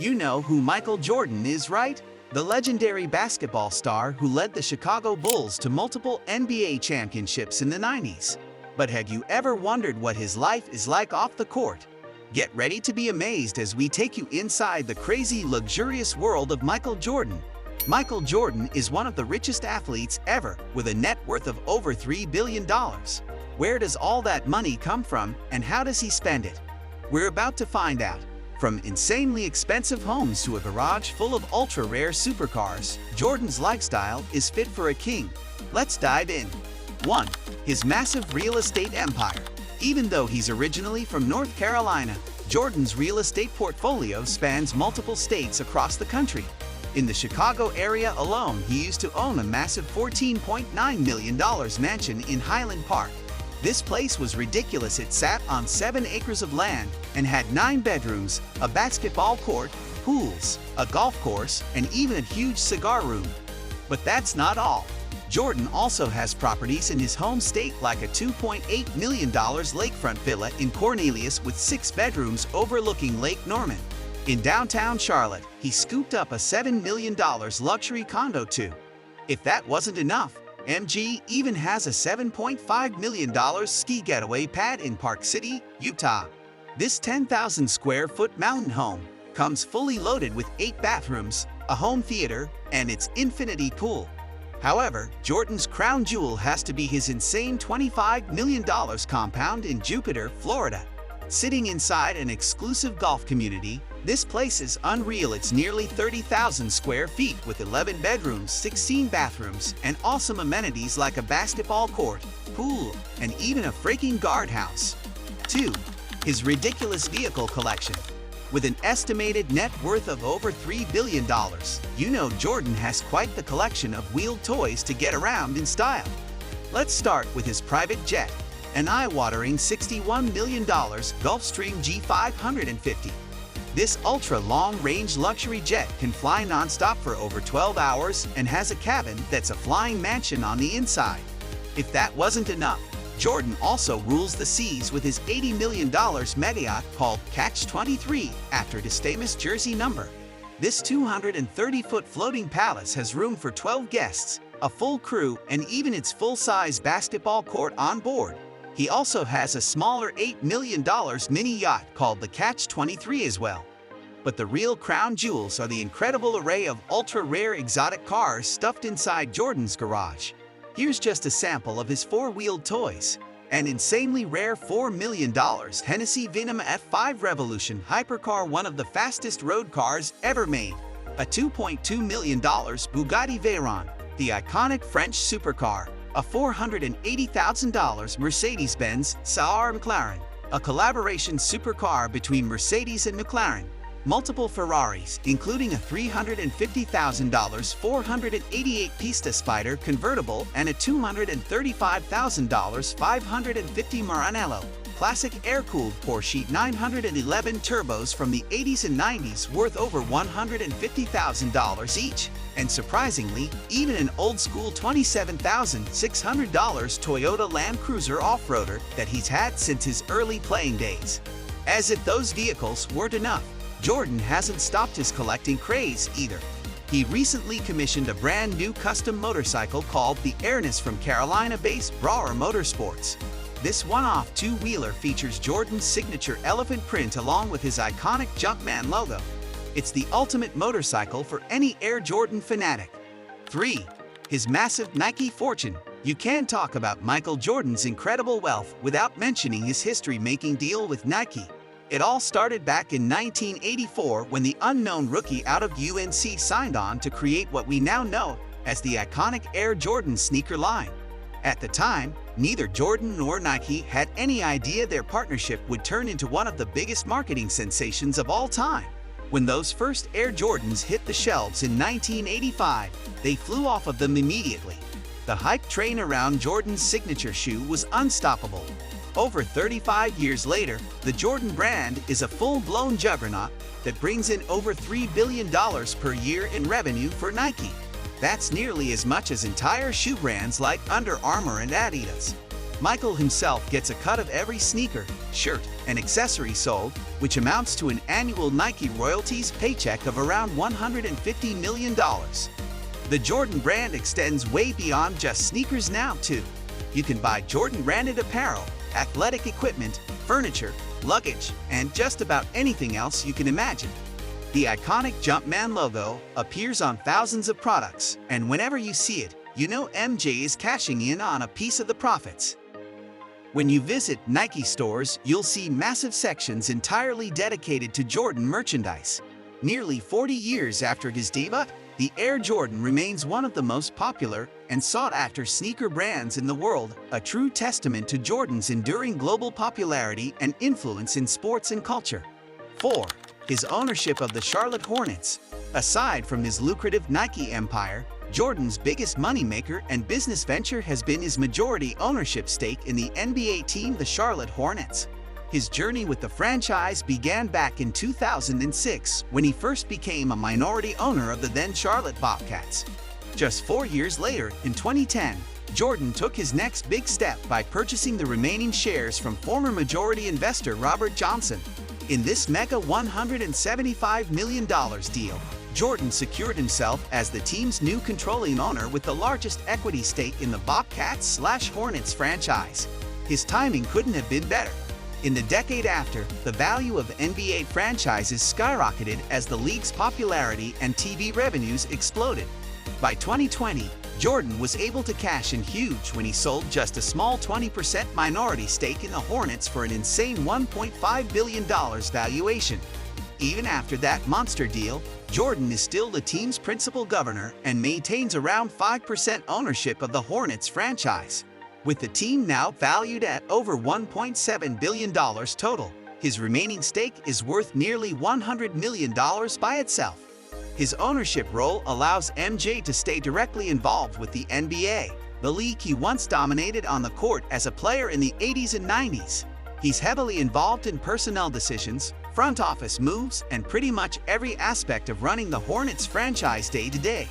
You know who Michael Jordan is, right? The legendary basketball star who led the Chicago Bulls to multiple NBA championships in the 90s. But have you ever wondered what his life is like off the court? Get ready to be amazed as we take you inside the crazy, luxurious world of Michael Jordan. Michael Jordan is one of the richest athletes ever, with a net worth of over $3 billion. Where does all that money come from, and how does he spend it? We're about to find out. From insanely expensive homes to a garage full of ultra-rare supercars, Jordan's lifestyle is fit for a king. Let's dive in. 1. His massive real estate empire. Even though he's originally from North Carolina, Jordan's real estate portfolio spans multiple states across the country. In the Chicago area alone, he used to own a massive $14.9 million mansion in Highland Park. This place was ridiculous. It sat on 7 acres of land and had 9 bedrooms, a basketball court, pools, a golf course, and even a huge cigar room. But that's not all. Jordan also has properties in his home state, like a $2.8 million lakefront villa in Cornelius with 6 bedrooms overlooking Lake Norman. In downtown Charlotte, he scooped up a $7 million luxury condo too. If that wasn't enough, MG even has a $7.5 million ski getaway pad in Park City, Utah. This 10,000 square foot mountain home comes fully loaded with 8 bathrooms, a home theater, and its infinity pool. However, Jordan's crown jewel has to be his insane $25 million compound in Jupiter, Florida. Sitting inside an exclusive golf community, this place is unreal. It's nearly 30,000 square feet with 11 bedrooms, 16 bathrooms, and awesome amenities like a basketball court, pool, and even a freaking guardhouse. 2. His ridiculous vehicle collection. With an estimated net worth of over $3 billion, you know Jordan has quite the collection of wheeled toys to get around in style. Let's start with his private jet, an eye-watering $61 million Gulfstream G550. This ultra-long-range luxury jet can fly non-stop for over 12 hours and has a cabin that's a flying mansion on the inside. If that wasn't enough, Jordan also rules the seas with his $80 million mega yacht called Catch 23 after his famous jersey number. This 230-foot floating palace has room for 12 guests, a full crew, and even its full-size basketball court on board. He also has a smaller $8 million mini yacht called the Catch 23 as well. But the real crown jewels are the incredible array of ultra-rare exotic cars stuffed inside Jordan's garage. Here's just a sample of his 4-wheeled toys. An insanely rare $4 million Hennessy Venom F5 Revolution hypercar, one of the fastest road cars ever made. A $2.2 million Bugatti Veyron, the iconic French supercar. A $480,000 Mercedes-Benz SAR McLaren, a collaboration supercar between Mercedes and McLaren. Multiple Ferraris, including a $350,000 488 Pista Spider convertible and a $235,000 550 Maranello. Classic air-cooled Porsche 911 turbos from the 80s and 90s worth over $150,000 each. And surprisingly, even an old-school $27,600 Toyota Land Cruiser off-roader that he's had since his early playing days. As if those vehicles weren't enough, Jordan hasn't stopped his collecting craze either. He recently commissioned a brand new custom motorcycle called the Airness from Carolina-based Brouwer Motorsports. This one-off 2-wheeler features Jordan's signature elephant print along with his iconic Jumpman logo. It's the ultimate motorcycle for any Air Jordan fanatic. 3. His massive Nike fortune. You can't talk about Michael Jordan's incredible wealth without mentioning his history-making deal with Nike. It all started back in 1984 when the unknown rookie out of UNC signed on to create what we now know as the iconic Air Jordan sneaker line. At the time, neither Jordan nor Nike had any idea their partnership would turn into one of the biggest marketing sensations of all time. When those first Air Jordans hit the shelves in 1985, they flew off of them immediately. The hype train around Jordan's signature shoe was unstoppable. Over 35 years later, the Jordan brand is a full-blown juggernaut that brings in over $3 billion per year in revenue for Nike. That's nearly as much as entire shoe brands like Under Armour and Adidas. Michael himself gets a cut of every sneaker, shirt, and accessory sold, which amounts to an annual Nike royalties paycheck of around $150 million. The Jordan brand extends way beyond just sneakers now, too. You can buy Jordan-branded apparel, athletic equipment, furniture, luggage, and just about anything else you can imagine. The iconic Jumpman logo appears on thousands of products, and whenever you see it, you know MJ is cashing in on a piece of the profits. When you visit Nike stores, you'll see massive sections entirely dedicated to Jordan merchandise. Nearly 40 years after his debut, the Air Jordan remains one of the most popular and sought-after sneaker brands in the world, a true testament to Jordan's enduring global popularity and influence in sports and culture. 4. His ownership of the Charlotte Hornets. Aside from his lucrative Nike empire, Jordan's biggest moneymaker and business venture has been his majority ownership stake in the NBA team, the Charlotte Hornets. His journey with the franchise began back in 2006 when he first became a minority owner of the then Charlotte Bobcats. Just 4 years later, in 2010, Jordan took his next big step by purchasing the remaining shares from former majority investor Robert Johnson. In this mega $175 million deal, Jordan secured himself as the team's new controlling owner with the largest equity stake in the Bobcats/Hornets franchise. His timing couldn't have been better. In the decade after, the value of NBA franchises skyrocketed as the league's popularity and TV revenues exploded. By 2020, Jordan was able to cash in huge when he sold just a small 20% minority stake in the Hornets for an insane $1.5 billion valuation. Even after that monster deal, Jordan is still the team's principal governor and maintains around 5% ownership of the Hornets franchise. With the team now valued at over $1.7 billion total, his remaining stake is worth nearly $100 million by itself. His ownership role allows MJ to stay directly involved with the NBA, the league he once dominated on the court as a player in the 80s and 90s. He's heavily involved in personnel decisions, front office moves, and pretty much every aspect of running the Hornets franchise day to day.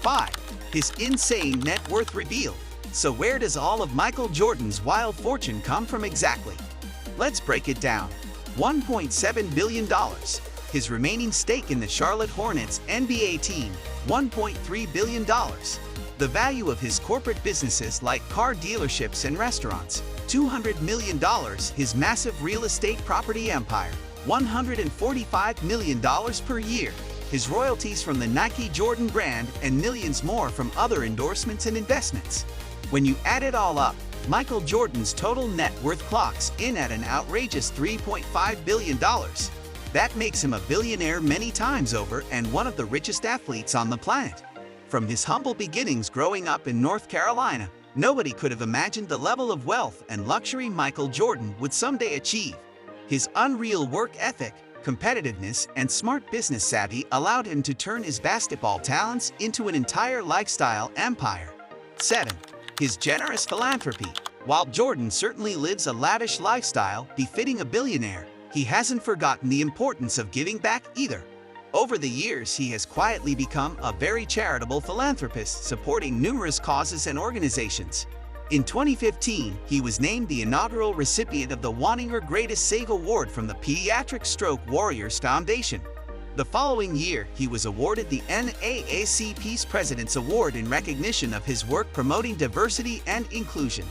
5. His insane net worth revealed. So where does all of Michael Jordan's wild fortune come from exactly? Let's break it down. $1.7 billion. His remaining stake in the Charlotte Hornets NBA team, $1.3 billion. The value of his corporate businesses like car dealerships and restaurants, $200 million. His massive real estate property empire, $145 million per year. His royalties from the Nike Jordan brand, and millions more from other endorsements and investments. When you add it all up, Michael Jordan's total net worth clocks in at an outrageous $3.5 billion. That makes him a billionaire many times over and one of the richest athletes on the planet. From his humble beginnings growing up in North Carolina, nobody could have imagined the level of wealth and luxury Michael Jordan would someday achieve. His unreal work ethic, competitiveness, and smart business savvy allowed him to turn his basketball talents into an entire lifestyle empire. 7. His generous philanthropy. While Jordan certainly lives a lavish lifestyle befitting a billionaire, he hasn't forgotten the importance of giving back either. Over the years, he has quietly become a very charitable philanthropist, supporting numerous causes and organizations. In 2015, he was named the inaugural recipient of the Wanninger Greatest Save Award from the Pediatric Stroke Warriors Foundation. The following year, he was awarded the NAACP's President's Award in recognition of his work promoting diversity and inclusion.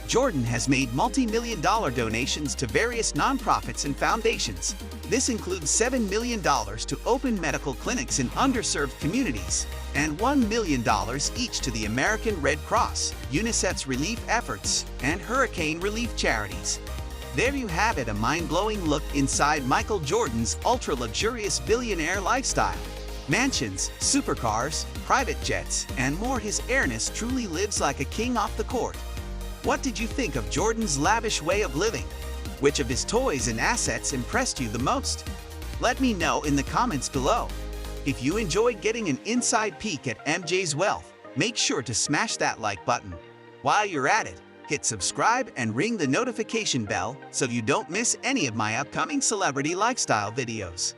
Jordan has made multi-million-dollar donations to various nonprofits and foundations. This includes $7 million to open medical clinics in underserved communities, and $1 million each to the American Red Cross, UNICEF's relief efforts, and hurricane relief charities. There you have it, a mind-blowing look inside Michael Jordan's ultra-luxurious billionaire lifestyle. Mansions, supercars, private jets, and more. His airness truly lives like a king off the court. What did you think of Jordan's lavish way of living? Which of his toys and assets impressed you the most? Let me know in the comments below. If you enjoyed getting an inside peek at MJ's wealth, make sure to smash that like button. While you're at it, hit subscribe and ring the notification bell so you don't miss any of my upcoming celebrity lifestyle videos.